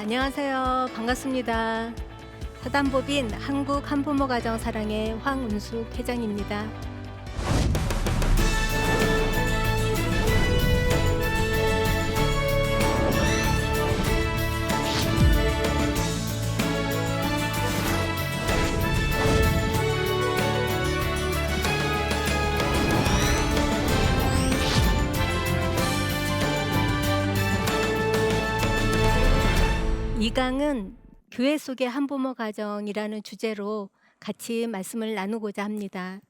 안녕하세요. 반갑습니다. 사단법인 한국 한부모 가정 사랑의 황은숙 회장입니다. 이 강은 교회 속의 한부모 가정이라는 주제로 같이 말씀을 나누고자 합니다.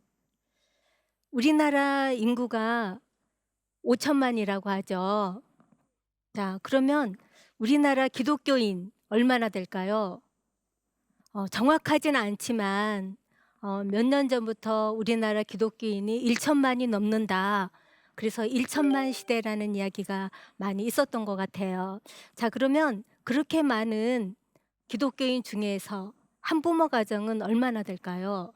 우리나라 인구가 5천만이라고 하죠. 자, 그러면 우리나라 기독교인 얼마나 될까요? 정확하진 않지만 몇 년 전부터 우리나라 기독교인이 1천만이 넘는다. 그래서 1천만 시대라는 이야기가 많이 있었던 것 같아요. 자, 그러면 그렇게 많은 기독교인 중에서 한부모 가정은 얼마나 될까요?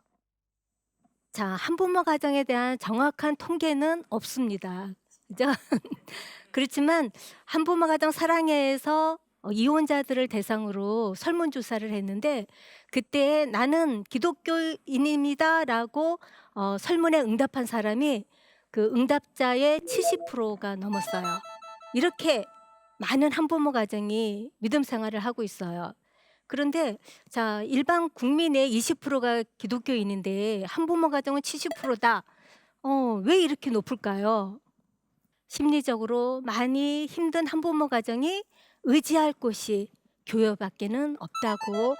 자, 한부모 가정에 대한 정확한 통계는 없습니다. 그죠? 그렇지만 한부모 가정 사랑회에서 이혼자들을 대상으로 설문조사를 했는데, 그때 나는 기독교인입니다라고 설문에 응답한 사람이 그 응답자의 70%가 넘었어요. 이렇게 많은 한부모 가정이 믿음 생활을 하고 있어요. 그런데 자, 일반 국민의 20%가 기독교인인데 한부모 가정은 70%다. 왜 이렇게 높을까요? 심리적으로 많이 힘든 한부모 가정이 의지할 곳이 교회밖에는 없다고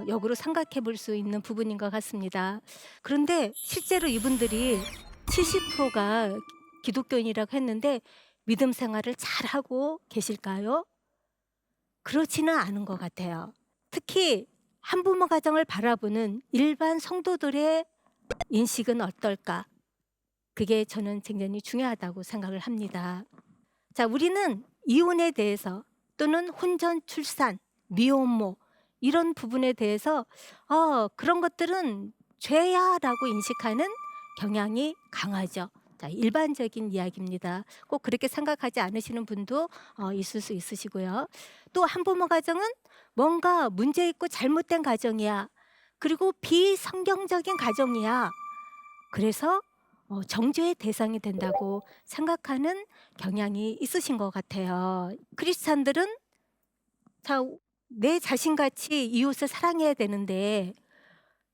역으로 생각해 볼 수 있는 부분인 것 같습니다. 그런데 실제로 이분들이 70%가 기독교인이라고 했는데 믿음 생활을 잘하고 계실까요? 그렇지는 않은 것 같아요. 특히 한부모 가정을 바라보는 일반 성도들의 인식은 어떨까? 그게 저는 굉장히 중요하다고 생각을 합니다. 자, 우리는 이혼에 대해서 또는 혼전 출산, 미혼모 이런 부분에 대해서 그런 것들은 죄야라고 인식하는 경향이 강하죠. 자, 일반적인 이야기입니다. 꼭 그렇게 생각하지 않으시는 분도 있을 수 있으시고요. 또 한부모 가정은 뭔가 문제 있고 잘못된 가정이야. 그리고 비성경적인 가정이야. 그래서 정죄의 대상이 된다고 생각하는 경향이 있으신 것 같아요. 크리스찬들은 자, 내 자신같이 이웃을 사랑해야 되는데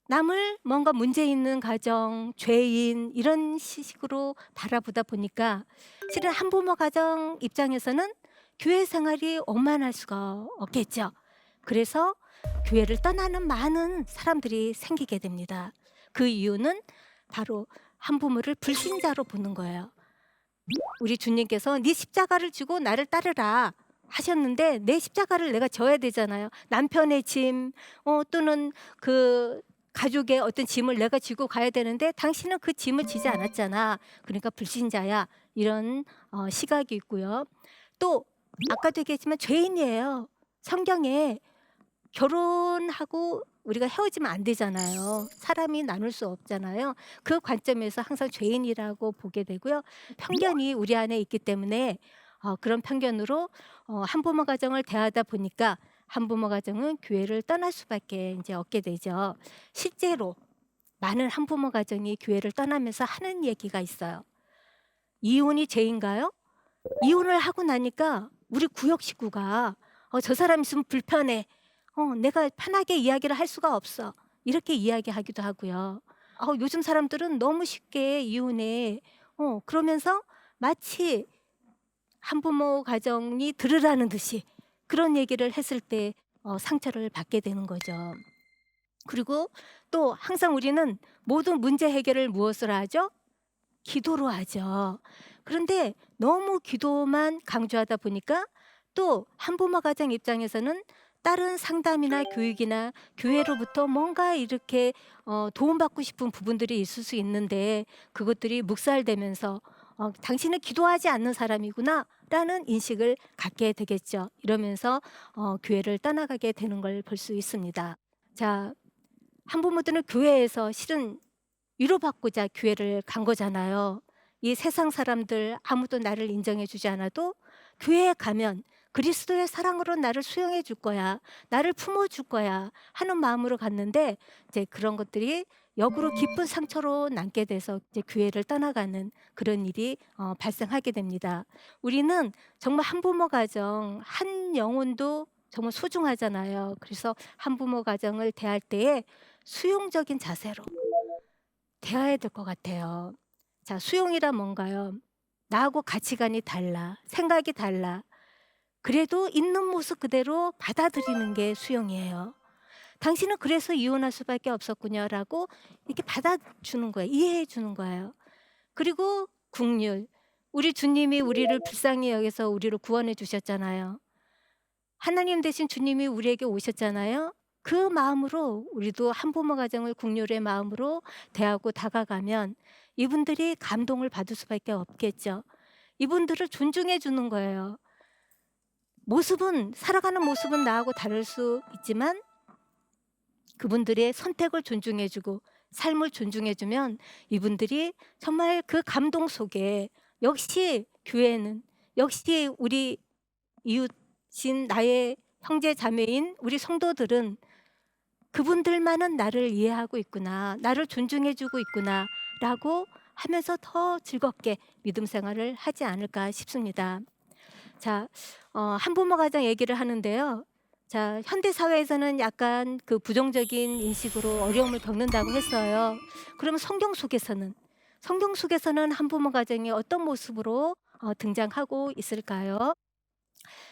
남을 뭔가 문제 있는 가정, 죄인 이런 식으로 바라보다 보니까 실은 한부모 가정 입장에서는 교회 생활이 원만할 수가 없겠죠. 그래서 교회를 떠나는 많은 사람들이 생기게 됩니다. 그 이유는 바로 한부모를 불신자로 보는 거예요. 우리 주님께서 네 십자가를 지고 나를 따르라 하셨는데 내 십자가를 내가 져야 되잖아요. 남편의 짐 또는 그 가족의 어떤 짐을 내가 지고 가야 되는데 당신은 그 짐을 지지 않았잖아. 그러니까 불신자야. 이런 시각이 있고요. 또 아까도 얘기했지만 죄인이에요. 성경에 결혼하고 우리가 헤어지면 안 되잖아요. 사람이 나눌 수 없잖아요. 그 관점에서 항상 죄인이라고 보게 되고요. 편견이 우리 안에 있기 때문에 그런 편견으로 한부모 가정을 대하다 보니까 한부모 가정은 교회를 떠날 수밖에 이제 없게 되죠. 실제로 많은 한부모 가정이 교회를 떠나면서 하는 얘기가 있어요. 이혼이 죄인가요? 이혼을 하고 나니까 우리 구역 식구가 저 사람 있으면 불편해. 내가 편하게 이야기를 할 수가 없어. 이렇게 이야기하기도 하고요. 요즘 사람들은 너무 쉽게 이혼해. 그러면서 마치 한부모 가정이 들으라는 듯이 그런 얘기를 했을 때 상처를 받게 되는 거죠. 그리고 또 항상 우리는 모든 문제 해결을 무엇으로 하죠? 기도로 하죠. 그런데 너무 기도만 강조하다 보니까 또 한부모 가정 입장에서는 다른 상담이나 교육이나 교회로부터 뭔가 이렇게 도움받고 싶은 부분들이 있을 수 있는데 그것들이 묵살되면서 당신은 기도하지 않는 사람이구나 라는 인식을 갖게 되겠죠. 이러면서 교회를 떠나가게 되는 걸 볼 수 있습니다. 자, 한부모들은 교회에서 실은 위로받고자 교회를 간 거잖아요. 이 세상 사람들 아무도 나를 인정해 주지 않아도 교회에 가면 그리스도의 사랑으로 나를 수용해 줄 거야. 나를 품어 줄 거야. 하는 마음으로 갔는데 이제 그런 것들이 역으로 깊은 상처로 남게 돼서 이제 교회를 떠나가는 그런 일이 발생하게 됩니다. 우리는 정말 한부모 가정 한 영혼도 정말 소중하잖아요. 그래서 한부모 가정을 대할 때에 수용적인 자세로 대해야 될 것 같아요. 자, 수용이란 뭔가요? 나하고 가치관이 달라. 생각이 달라. 그래도 있는 모습 그대로 받아들이는 게 수용이에요. '당신은 그래서 이혼할 수밖에 없었군요.'라고 이렇게 받아주는 거예요. 이해해 주는 거예요. 그리고 긍휼. 우리 주님이 우리를 불쌍히 여겨서 우리를 구원해 주셨잖아요. 하나님 대신 주님이 우리에게 오셨잖아요. 그 마음으로 우리도 한부모 가정을 긍휼의 마음으로 대하고 다가가면 이분들이 감동을 받을 수밖에 없겠죠. 이분들을 존중해 주는 거예요. 모습은 살아가는 모습은 나하고 다를 수 있지만 그분들의 선택을 존중해 주고 삶을 존중해 주면 이분들이 정말 그 감동 속에 역시 교회는 역시 우리 이웃인 나의 형제 자매인 우리 성도들은 '그분들만은 나를 이해하고 있구나. 나를 존중해 주고 있구나.'라고 하면서 더 즐겁게 믿음 생활을 하지 않을까 싶습니다. 자, 한부모 가정 얘기를 하는데요. 자, 현대 사회에서는 약간 그 부정적인 인식으로 어려움을 겪는다고 했어요. 그러면 성경 속에서는 한부모 가정이 어떤 모습으로 등장하고 있을까요?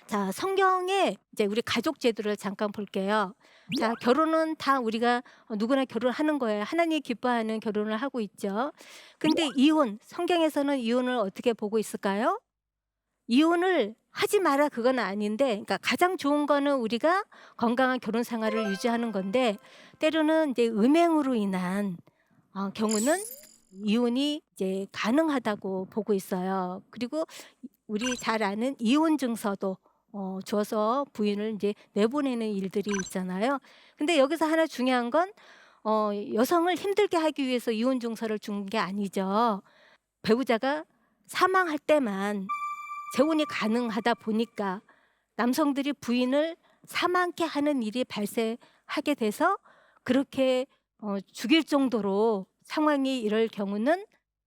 자, 성경에 이제 우리 가족 제도를 잠깐 볼게요. 자, 결혼은 다 우리가 누구나 결혼하는 거예요. 하나님이 기뻐하는 결혼을 하고 있죠. 근데 이혼, 성경에서는 이혼을 어떻게 보고 있을까요? 이혼을 하지 마라 그건 아닌데, 그러니까 가장 좋은 거는 우리가 건강한 결혼 생활을 유지하는 건데 때로는 이제 음행으로 인한 경우는 이혼이 이제 가능하다고 보고 있어요. 그리고 우리 잘 아는 이혼 증서도 줘서 부인을 이제 내보내는 일들이 있잖아요. 근데 여기서 하나 중요한 건 여성을 힘들게 하기 위해서 이혼 증서를 준 게 아니죠. 배우자가 사망할 때만 재혼이 가능하다 보니까 남성들이 부인을 사망케 하는 일이 발생하게 돼서 그렇게 죽일 정도로 상황이 이럴 경우는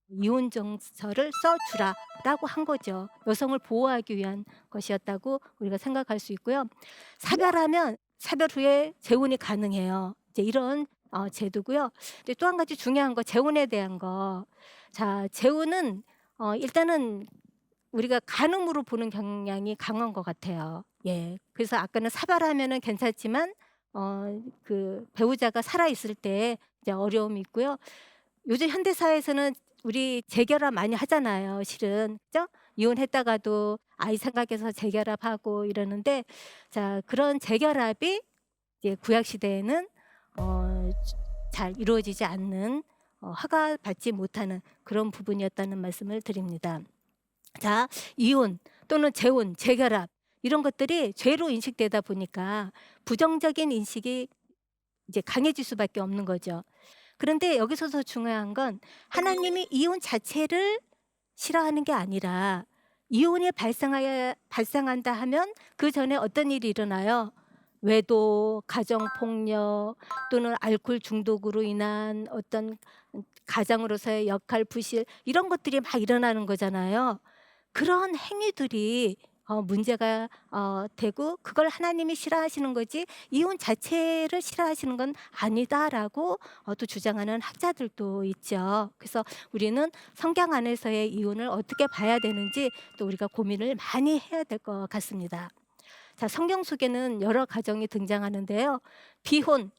이혼 정서를 써 주라라고 한 거죠. 여성을 보호하기 위한 것이었다고 우리가 생각할 수 있고요. 사별하면 사별 후에 재혼이 가능해요. 이제 이런 제도고요. 또 한 가지 중요한 거 재혼에 대한 거. 자, 재혼은 일단은 우리가 간음으로 보는 경향이 강한 것 같아요. 예. 그래서 아까는 사별하면은 괜찮지만 그 배우자가 살아 있을 때 이제 어려움이 있고요. 요즘 현대 사회에서는 우리 재결합 많이 하잖아요, 실은. 그죠? 이혼했다가도 아이 생각해서 재결합하고 이러는데 자, 그런 재결합이 이제 구약 시대에는 어 잘 이루어지지 않는 허가받지 못하는 그런 부분이었다는 말씀을 드립니다. 자, 이혼 또는 재혼, 재결합 이런 것들이 죄로 인식되다 보니까 부정적인 인식이 이제 강해질 수밖에 없는 거죠. 그런데 여기서 더 중요한 건 하나님이 이혼 자체를 싫어하는 게 아니라 이혼이 발생한다 하면 그전에 어떤 일이 일어나요? 외도, 가정폭력 또는 알코올 중독으로 인한 어떤 가장으로서의 역할 부실 이런 것들이 막 일어나는 거잖아요. 그런 행위들이 문제가 되고 그걸 하나님이 싫어하시는 거지 이혼 자체를 싫어하시는 건 아니다라고 또 주장하는 학자들도 있죠. 그래서 우리는 성경 안에서의 이혼을 어떻게 봐야 되는지 또 우리가 고민을 많이 해야 될 것 같습니다. 자, 성경 속에는 여러 가정이 등장하는데요. 비혼.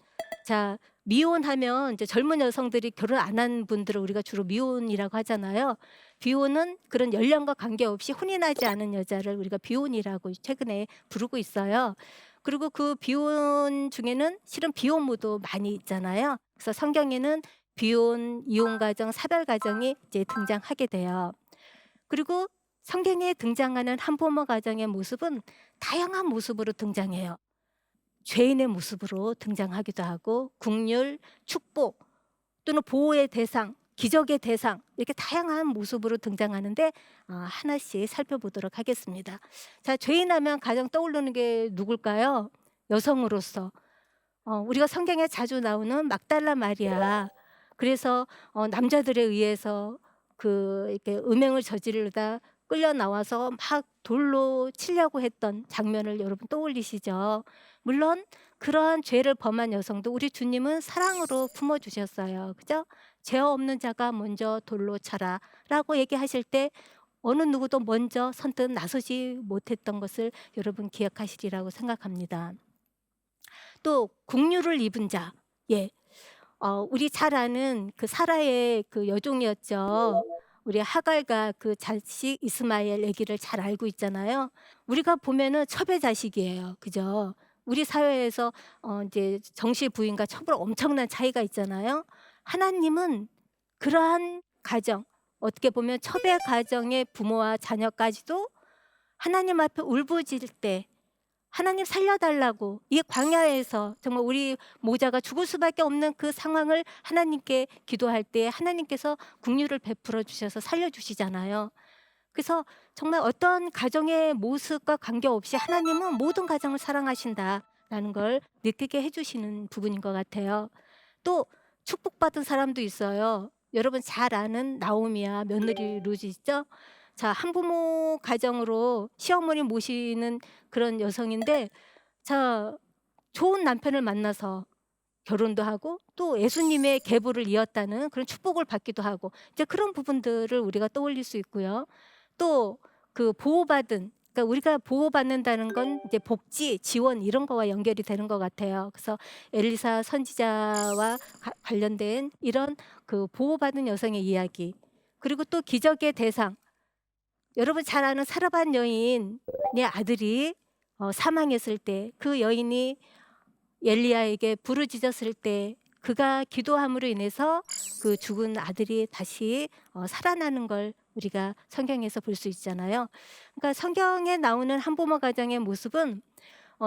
자, 미혼하면 이제 젊은 여성들이 결혼 안 한 분들을 우리가 주로 미혼이라고 하잖아요. 비혼은 그런 연령과 관계없이 혼인하지 않은 여자를 우리가 비혼이라고 최근에 부르고 있어요. 그리고 그 비혼 중에는 실은 비혼모도 많이 있잖아요. 그래서 성경에는 비혼, 이혼 가정, 사별 가정이 이제 등장하게 돼요. 그리고 성경에 등장하는 한부모 가정의 모습은 다양한 모습으로 등장해요. 죄인의 모습으로 등장하기도 하고 긍휼, 축복 또는 보호의 대상 기적의 대상 이렇게 다양한 모습으로 등장하는데 하나씩 살펴보도록 하겠습니다. 자, 죄인하면 가장 떠오르는 게 누굴까요? 여성으로서 우리가 성경에 자주 나오는 막달라 마리아. 그래서 남자들에 의해서 이렇게 음행을 저지르다 끌려 나와서 막 돌로 치려고 했던 장면을 여러분 떠올리시죠? 물론 그러한 죄를 범한 여성도 우리 주님은 사랑으로 품어 주셨어요. 그죠? 죄 없는 자가 먼저 돌로 차라라고 얘기하실 때 어느 누구도 먼저 선뜻 나서지 못했던 것을 여러분 기억하시리라고 생각합니다. 또 국류를 입은 자. 예. 우리 잘 아는 그 사라의 그 여종이었죠. 우리 하갈과 그 자식 이스마엘 아기를 잘 알고 있잖아요. 우리가 보면은 첩의 자식이에요. 그죠? 우리 사회에서 이제 정실 부인과 첩을 엄청난 차이가 있잖아요. 하나님은 그러한 가정, 어떻게 보면 첩의 가정의 부모와 자녀까지도 하나님 앞에 울부짖을 때 하나님 살려달라고 이 광야에서 정말 우리 모자가 죽을 수밖에 없는 그 상황을 하나님께 기도할 때 하나님께서 긍휼을 베풀어 주셔서 살려주시잖아요. 그래서 정말 어떤 가정의 모습과 관계없이 하나님은 모든 가정을 사랑하신다라는 걸 느끼게 해주시는 부분인 것 같아요. 또 축복받은 사람도 있어요. 여러분 잘 아는 나오미와 며느리 루지 있죠? 자, 한부모 가정으로 시어머니 모시는 그런 여성인데, 자, 좋은 남편을 만나서 결혼도 하고 또 예수님의 계보를 이었다는 그런 축복을 받기도 하고 이제 그런 부분들을 우리가 떠올릴 수 있고요. 또 그 보호받은, 그러니까 우리가 보호받는다는 건 이제 복지, 지원 이런 거와 연결이 되는 것 같아요. 그래서 엘리사 선지자와 관련된 이런 그 보호받은 여성의 이야기, 그리고 또 기적의 대상, 여러분 잘 아는 사르밧 여인의 아들이 사망했을 때 그 여인이 엘리야에게 부르짖었을 때 그가 기도함으로 인해서 그 죽은 아들이 다시 살아나는 걸 우리가 성경에서 볼 수 있잖아요. 그러니까 성경에 나오는 한부모 가정의 모습은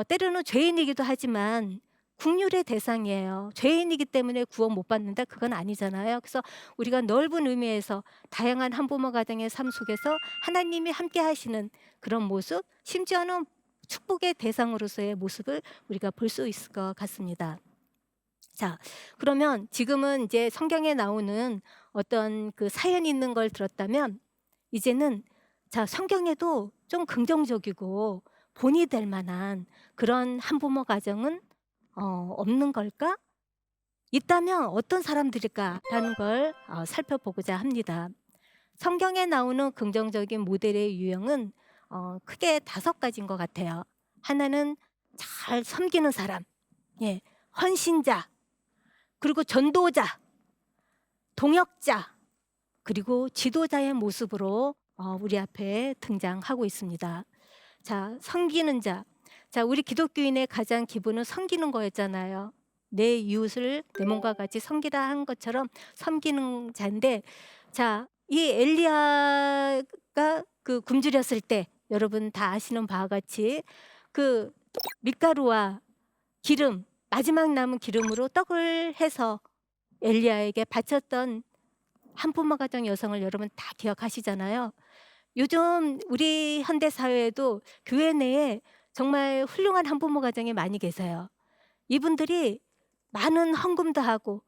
때로는 죄인이기도 하지만 국률의 대상이에요. 죄인이기 때문에 구원 못 받는다? 그건 아니잖아요. 그래서 우리가 넓은 의미에서 다양한 한부모 가정의 삶 속에서 하나님이 함께 하시는 그런 모습, 심지어는 축복의 대상으로서의 모습을 우리가 볼 수 있을 것 같습니다. 자, 그러면 지금은 이제 성경에 나오는 어떤 그 사연이 있는 걸 들었다면 이제는 자, 성경에도 좀 긍정적이고 본이 될 만한 그런 한부모 가정은 없는 걸까? 있다면 어떤 사람들일까라는 걸 살펴보고자 합니다. 성경에 나오는 긍정적인 모델의 유형은 크게 5가지인 것 같아요. 하나는 잘 섬기는 사람, 예, 헌신자, 그리고 전도자, 동역자, 그리고 지도자의 모습으로 우리 앞에 등장하고 있습니다. 자, 섬기는 자. 자, 우리 기독교인의 가장 기본은 섬기는 거였잖아요. 내 이웃을 내 몸과 같이 섬기라 한 것처럼 섬기는 자인데, 자, 이 엘리야가 그 굶주렸을 때 여러분 다 아시는 바와 같이 그 밀가루와 기름, 마지막 남은 기름으로 떡을 해서 엘리야에게 바쳤던 한부모 가정 여성을 여러분 다 기억하시잖아요. 요즘 우리 현대 사회에도 교회 내에 정말 훌륭한 한부모 가정이 많이 계세요. 이분들이 많은 헌금도 하고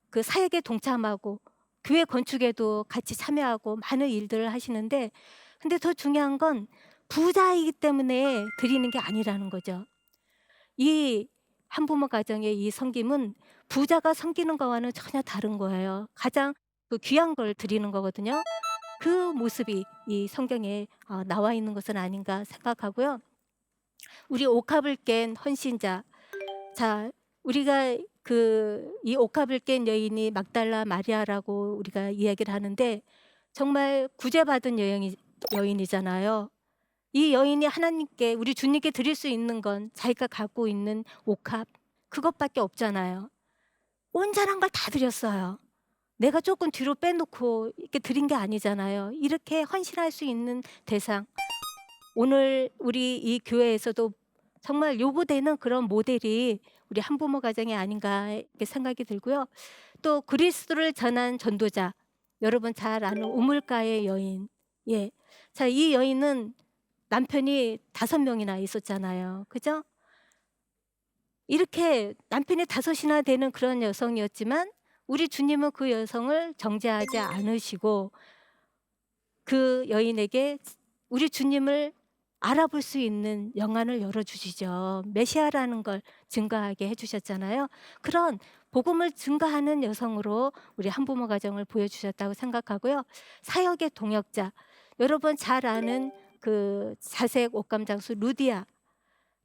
그 사역에 동참하고 교회 건축에도 같이 참여하고 많은 일들을 하시는데, 근데 더 중요한 건 부자이기 때문에 드리는 게 아니라는 거죠. 이 한부모 가정의 이 섬김은 부자가 섬기는 거와는 전혀 다른 거예요. 가장 그 귀한 걸 드리는 거거든요. 그 모습이 이 성경에 나와 있는 것은 아닌가 생각하고요. 우리 옥합을 깬 헌신자. 자, 우리가 이 옥합을 깬 여인이 막달라 마리아라고 우리가 이야기를 하는데 정말 구제받은 여인이잖아요. 이 여인이 하나님께, 우리 주님께 드릴 수 있는 건 자기가 갖고 있는 옥합 그것밖에 없잖아요. 온전한 걸 다 드렸어요. 내가 조금 뒤로 빼놓고 이렇게 드린 게 아니잖아요. 이렇게 헌신할 수 있는 대상, 오늘 우리 이 교회에서도 정말 요구되는 그런 모델이 우리 한부모 가정이 아닌가 이렇게 생각이 들고요. 또 그리스도를 전한 전도자, 여러분 잘 아는 우물가의 여인. 예. 자, 이 여인은 남편이 5명이나 있었잖아요. 그죠? 이렇게 남편이 5이나 되는 그런 여성이었지만 우리 주님은 그 여성을 정죄하지 않으시고 그 여인에게 우리 주님을 알아볼 수 있는 영안을 열어 주시죠. 메시아라는 걸 증거하게 해 주셨잖아요. 그런 복음을 증거하는 여성으로 우리 한부모 가정을 보여 주셨다고 생각하고요. 사역의 동역자. 여러분 잘 아는 그 자색 옷감 장수 루디아.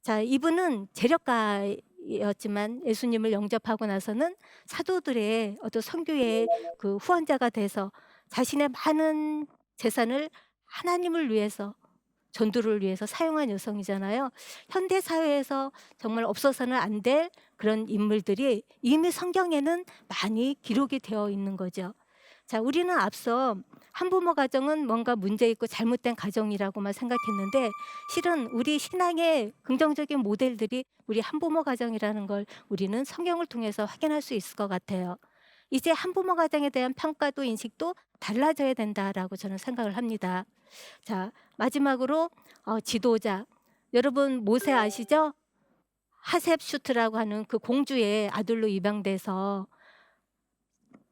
자, 이분은 재력가였지만 예수님을 영접하고 나서는 사도들의 어떤 선교의 그 후원자가 돼서 자신의 많은 재산을 하나님을 위해서, 전도를 위해서 사용한 여성이잖아요. 현대 사회에서 정말 없어서는 안 될 그런 인물들이 이미 성경에는 많이 기록이 되어 있는 거죠. 자, 우리는 앞서 한부모 가정은 뭔가 문제 있고 잘못된 가정이라고만 생각했는데 실은 우리 신앙의 긍정적인 모델들이 우리 한부모 가정이라는 걸 우리는 성경을 통해서 확인할 수 있을 것 같아요. 이제 한부모 가정에 대한 평가도 인식도 달라져야 된다라고 저는 생각을 합니다. 자, 마지막으로 지도자. 여러분 모세 아시죠? 하셉슈트라고 하는 그 공주의 아들로 입양돼서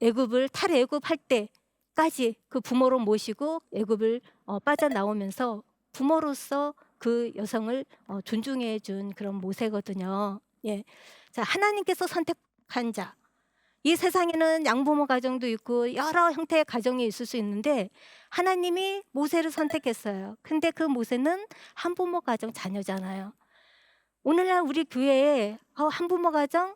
애굽을 탈애굽할 때까지 그 부모로 모시고 애굽을 빠져나오면서 부모로서 그 여성을 존중해 준 그런 모세거든요. 예. 자, 하나님께서 선택한 자. 이 세상에는 양부모 가정도 있고 여러 형태의 가정이 있을 수 있는데 하나님이 모세를 선택했어요. 근데 그 모세는 한부모 가정 자녀잖아요. 오늘날 우리 교회에 한부모 가정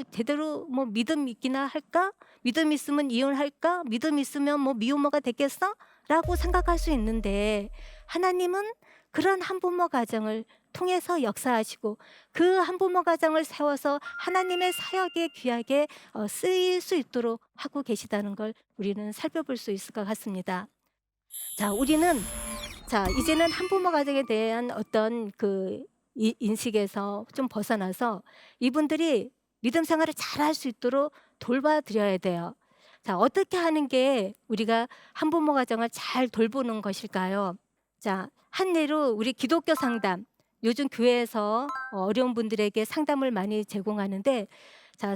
제대로 뭐 믿음 있기나 할까? 믿음 있으면 이혼할까? 믿음 있으면 뭐 미혼모가 됐겠어? 라고 생각할 수 있는데 하나님은 그런 한부모 가정을 통해서 역사하시고 그 한부모 가정을 세워서 하나님의 사역에 귀하게 쓰일 수 있도록 하고 계시다는 걸 우리는 살펴볼 수 있을 것 같습니다. 자, 우리는 이제는 한부모 가정에 대한 어떤 그 인식에서 좀 벗어나서 이분들이 믿음 생활을 잘할 수 있도록 돌봐드려야 돼요. 자, 어떻게 하는 게 우리가 한부모 가정을 잘 돌보는 것일까요? 자, 한 예로 우리 기독교 상담. 요즘 교회에서 어려운 분들에게 상담을 많이 제공하는데 자,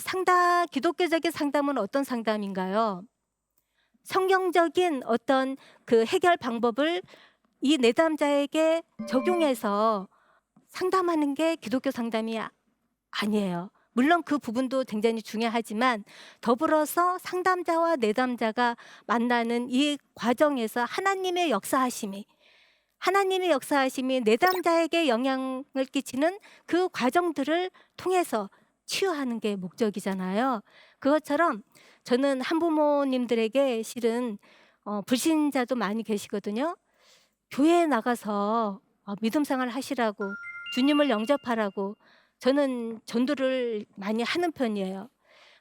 기독교적인 상담은 어떤 상담인가요? 성경적인 어떤 그 해결 방법을 이 내담자에게 적용해서 상담하는 게 기독교 상담이 아니에요. 물론 그 부분도 굉장히 중요하지만 더불어서 상담자와 내담자가 만나는 이 과정에서 하나님의 역사하심이 내담자에게 영향을 끼치는 그 과정들을 통해서 치유하는 게 목적이잖아요. 그것처럼 저는 한부모님들에게 실은 불신자도 많이 계시거든요. 교회에 나가서 믿음 생활 하시라고 주님을 영접하라고 저는 전도를 많이 하는 편이에요.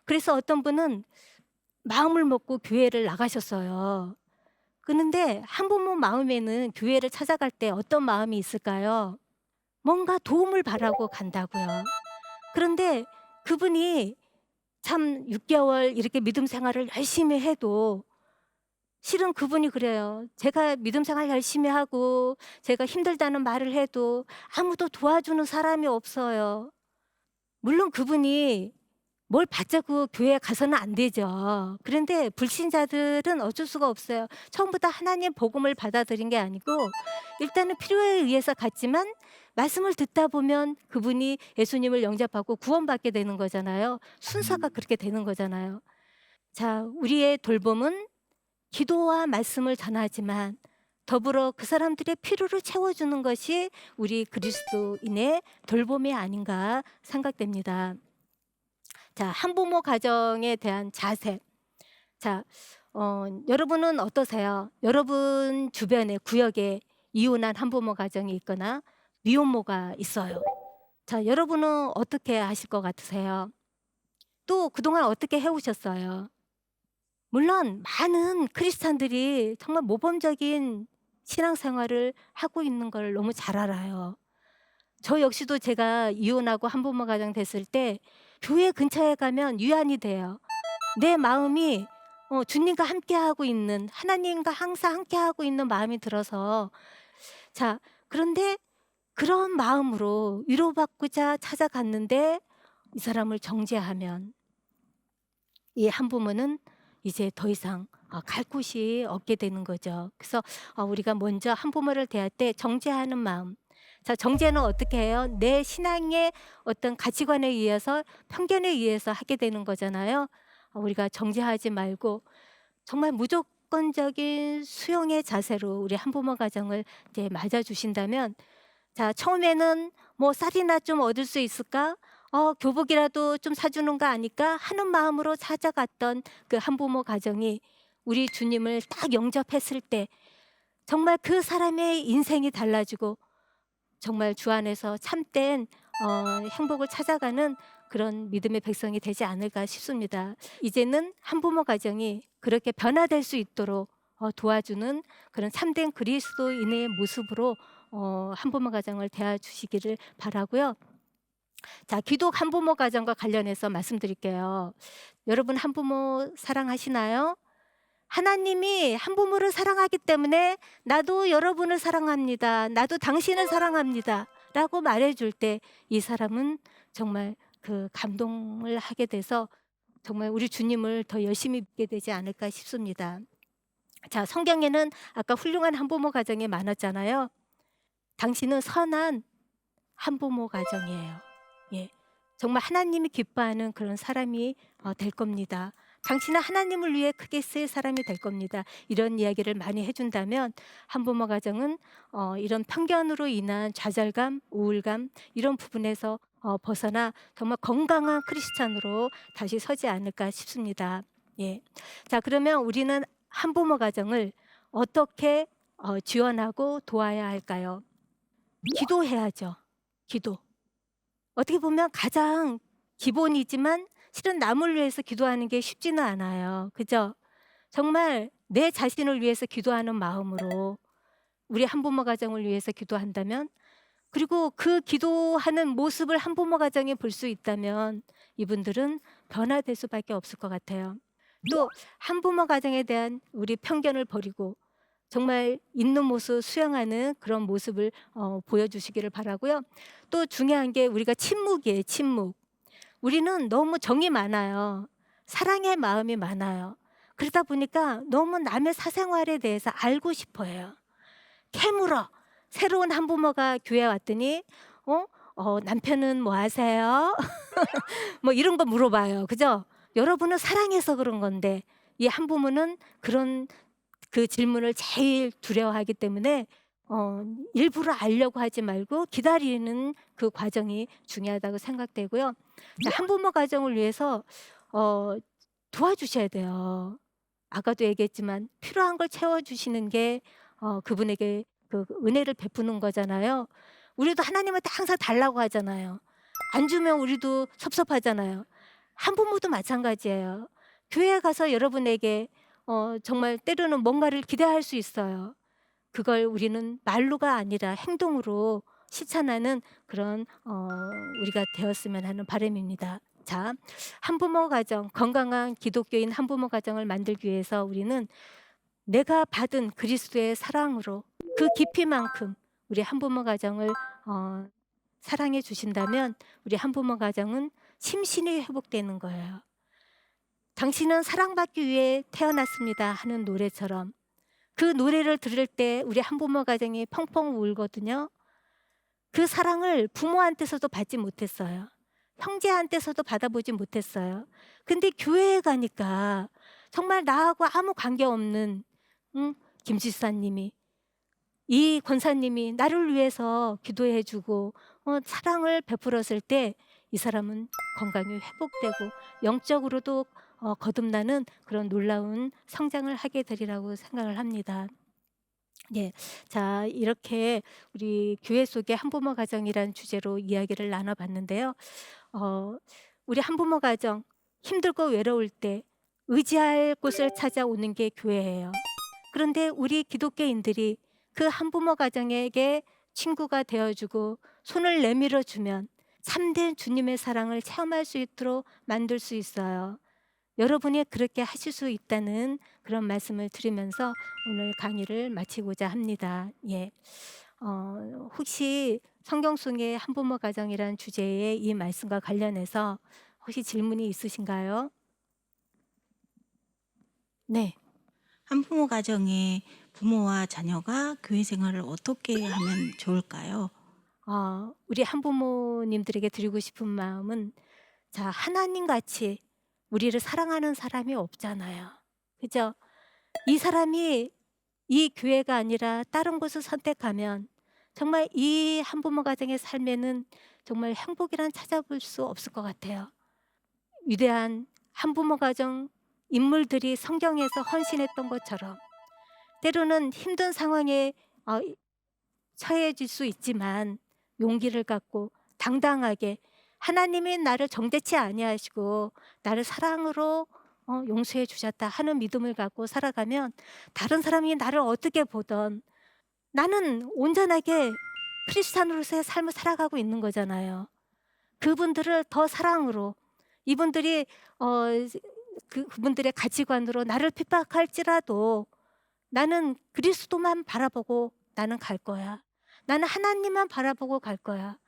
그래서 어떤 분은 마음을 먹고 교회를 나가셨어요. 그런데 한부모 마음에는 교회를 찾아갈 때 어떤 마음이 있을까요? 뭔가 도움을 바라고 간다고요. 그런데 그분이 참 6개월 이렇게 믿음 생활을 열심히 해도 실은 그분이 그래요. 제가 믿음 생활 열심히 하고 제가 힘들다는 말을 해도 아무도 도와주는 사람이 없어요. 물론 그분이 뭘 받자고 교회에 가서는 안 되죠. 그런데 불신자들은 어쩔 수가 없어요. 처음부터 하나님 복음을 받아들인 게 아니고 일단은 필요에 의해서 갔지만 말씀을 듣다 보면 그분이 예수님을 영접하고 구원받게 되는 거잖아요. 순서가 그렇게 되는 거잖아요. 자, 우리의 돌봄은 기도와 말씀을 전하지만 더불어 그 사람들의 필요를 채워주는 것이 우리 그리스도인의 돌봄이 아닌가 생각됩니다. 자, 한부모 가정에 대한 자세. 자, 여러분은 어떠세요? 여러분 주변에 구역에 이혼한 한부모 가정이 있거나 미혼모가 있어요. 자, 여러분은 어떻게 하실 것 같으세요? 또 그동안 어떻게 해오셨어요? 물론 많은 크리스찬들이 정말 모범적인 신앙생활을 하고 있는 걸 너무 잘 알아요. 저 역시도 제가 이혼하고 한부모 가정 됐을 때 교회 근처에 가면 유한이 돼요. 내 마음이 주님과 함께하고 있는, 하나님과 항상 함께하고 있는 마음이 들어서, 자, 그런데 그런 마음으로 위로받고자 찾아갔는데 이 사람을 정죄하면 이 한부모는 이제 더 이상 갈 곳이 없게 되는 거죠. 그래서 우리가 먼저 한부모를 대할 때 정죄하는 마음. 자, 정죄는 어떻게 해요? 내 신앙의 어떤 가치관에 의해서, 편견에 의해서 하게 되는 거잖아요. 우리가 정죄하지 말고 정말 무조건적인 수용의 자세로 우리 한부모 가정을 이제 맞아 주신다면, 자, 처음에는 뭐 쌀이나 좀 얻을 수 있을까? 교복이라도 좀 사주는 거 아닐까? 하는 마음으로 찾아갔던 그 한부모 가정이 우리 주님을 딱 영접했을 때 정말 그 사람의 인생이 달라지고 정말 주 안에서 참된 행복을 찾아가는 그런 믿음의 백성이 되지 않을까 싶습니다. 이제는 한부모 가정이 그렇게 변화될 수 있도록 도와주는 그런 참된 그리스도인의 모습으로 한부모 가정을 대해 주시기를 바라고요. 자, 기독 한부모 가정과 관련해서 말씀드릴게요. 여러분 한부모 사랑하시나요? 하나님이 한부모를 사랑하기 때문에 나도 여러분을 사랑합니다. 나도 당신을 사랑합니다. 라고 말해줄 때 이 사람은 정말 그 감동을 하게 돼서 정말 우리 주님을 더 열심히 믿게 되지 않을까 싶습니다. 자, 성경에는 아까 훌륭한 한부모 가정이 많았잖아요. 당신은 선한 한부모 가정이에요. 예. 정말 하나님이 기뻐하는 그런 사람이 될 겁니다. 당신은 하나님을 위해 크게 쓰일 사람이 될 겁니다. 이런 이야기를 많이 해준다면 한부모 가정은 이런 편견으로 인한 좌절감, 우울감 이런 부분에서 벗어나 정말 건강한 크리스찬으로 다시 서지 않을까 싶습니다. 예. 자, 그러면 우리는 한부모 가정을 어떻게 지원하고 도와야 할까요? 기도해야죠. 기도. 어떻게 보면 가장 기본이지만 실은 남을 위해서 기도하는 게 쉽지는 않아요. 그죠? 정말 내 자신을 위해서 기도하는 마음으로 우리 한부모 가정을 위해서 기도한다면, 그리고 그 기도하는 모습을 한부모 가정이 볼 수 있다면 이분들은 변화될 수밖에 없을 것 같아요. 또 한부모 가정에 대한 우리 편견을 버리고 정말 있는 모습 수용하는 그런 모습을 보여주시기를 바라고요. 또 중요한 게 우리가 침묵이에요. 침묵. 우리는 너무 정이 많아요. 사랑의 마음이 많아요. 그러다 보니까 너무 남의 사생활에 대해서 알고 싶어해요. 캐물어. 새로운 한부모가 교회 왔더니 남편은 뭐 하세요? 뭐 이런 거 물어봐요. 그죠? 여러분은 사랑해서 그런 건데 이 한부모는 그런 그 질문을 제일 두려워하기 때문에 일부러 알려고 하지 말고 기다리는 그 과정이 중요하다고 생각되고요. 한부모 가정을 위해서 어, 도와주셔야 돼요. 아까도 얘기했지만 필요한 걸 채워주시는 게 그분에게 그 은혜를 베푸는 거잖아요. 우리도 하나님한테 항상 달라고 하잖아요. 안 주면 우리도 섭섭하잖아요. 한부모도 마찬가지예요. 교회에 가서 여러분에게 정말 때로는 뭔가를 기대할 수 있어요. 그걸 우리는 말로가 아니라 행동으로 실천하는 그런 우리가 되었으면 하는 바람입니다. 자, 한부모 가정, 건강한 기독교인 한부모 가정을 만들기 위해서 우리는 내가 받은 그리스도의 사랑으로 그 깊이만큼 우리 한부모 가정을 사랑해 주신다면 우리 한부모 가정은 심신이 회복되는 거예요. 당신은 사랑받기 위해 태어났습니다 하는 노래처럼 그 노래를 들을 때 우리 한부모 가정이 펑펑 울거든요. 그 사랑을 부모한테서도 받지 못했어요. 형제한테서도 받아보지 못했어요. 근데 교회에 가니까 정말 나하고 아무 관계없는 김 지사님이, 이 권사님이 나를 위해서 기도해 주고 사랑을 베풀었을 때 이 사람은 건강이 회복되고 영적으로도 거듭나는 그런 놀라운 성장을 하게 되리라고 생각을 합니다. 예. 자, 이렇게 우리 교회 속의 한부모 가정이라는 주제로 이야기를 나눠 봤는데요. 우리 한부모 가정 힘들고 외로울 때 의지할 곳을 찾아오는 게 교회예요. 그런데 우리 기독교인들이 그 한부모 가정에게 친구가 되어 주고 손을 내밀어 주면 참된 주님의 사랑을 체험할 수 있도록 만들 수 있어요. 여러분이 그렇게 하실 수 있다는 그런 말씀을 드리면서 오늘 강의를 마치고자 합니다. 예. 혹시 성경 속의 한부모 가정이라는 주제의 이 말씀과 관련해서 혹시 질문이 있으신가요? 네. 한부모 가정의 부모와 자녀가 교회 생활을 어떻게 하면 좋을까요? 우리 한부모님들에게 드리고 싶은 마음은, 자, 하나님같이 우리를 사랑하는 사람이 없잖아요. 그죠? 이 사람이 이 교회가 아니라 다른 곳을 선택하면 정말 이 한부모 가정의 삶에는 정말 행복이란 찾아볼 수 없을 것 같아요. 위대한 한부모 가정 인물들이 성경에서 헌신했던 것처럼 때로는 힘든 상황에 어 처해질 수 있지만 용기를 갖고 당당하게 하나님이 나를 정죄치 아니하시고 나를 사랑으로 용서해 주셨다 하는 믿음을 갖고 살아가면, 다른 사람이 나를 어떻게 보던 나는 온전하게 크리스찬으로서의 삶을 살아가고 있는 거잖아요. 그분들을 더 사랑으로, 이분들이 그분들의 가치관으로 나를 핍박할지라도 나는 그리스도만 바라보고 나는 갈 거야. 나는 하나님만 바라보고 갈 거야.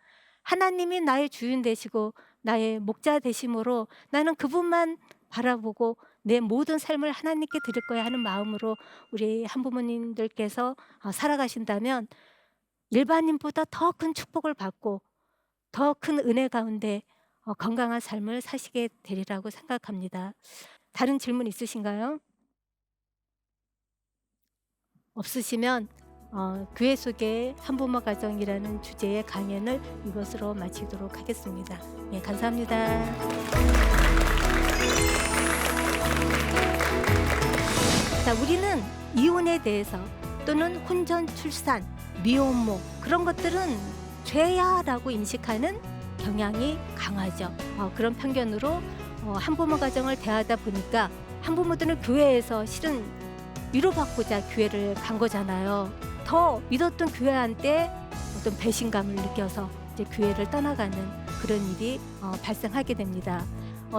하나님이 나의 주인 되시고 나의 목자 되심으로 나는 그분만 바라보고 내 모든 삶을 하나님께 드릴 거야 하는 마음으로 우리 한부모님들께서 살아가신다면 일반인보다 더 큰 축복을 받고 더 큰 은혜 가운데 건강한 삶을 사시게 되리라고 생각합니다. 다른 질문 있으신가요? 없으시면 교회 속의 한부모 가정이라는 주제의 강연을 이것으로 마치도록 하겠습니다. 예, 감사합니다. 자, 우리는 이혼에 대해서 또는 혼전 출산, 미혼모 그런 것들은 죄야라고 인식하는 경향이 강하죠. 그런 편견으로 한부모 가정을 대하다 보니까 한부모들은 교회에서 실은 위로받고자 교회를 간 거잖아요. 더 믿었던 교회한테 어떤 배신감을 느껴서 이제 교회를 떠나가는 그런 일이 발생하게 됩니다.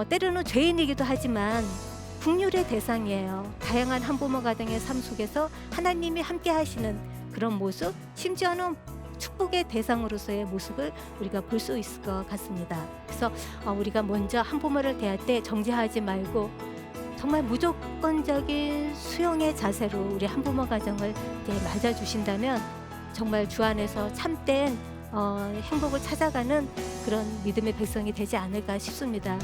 때로는 죄인이기도 하지만 긍휼의 대상이에요. 다양한 한부모 가정의 삶 속에서 하나님이 함께 하시는 그런 모습, 심지어는 축복의 대상으로서의 모습을 우리가 볼 수 있을 것 같습니다. 그래서 우리가 먼저 한부모를 대할 때 정죄하지 말고 정말 무조건적인 수용의 자세로 우리 한부모 가정을 맞아주신다면 정말 주 안에서 참된 행복을 찾아가는 그런 믿음의 백성이 되지 않을까 싶습니다.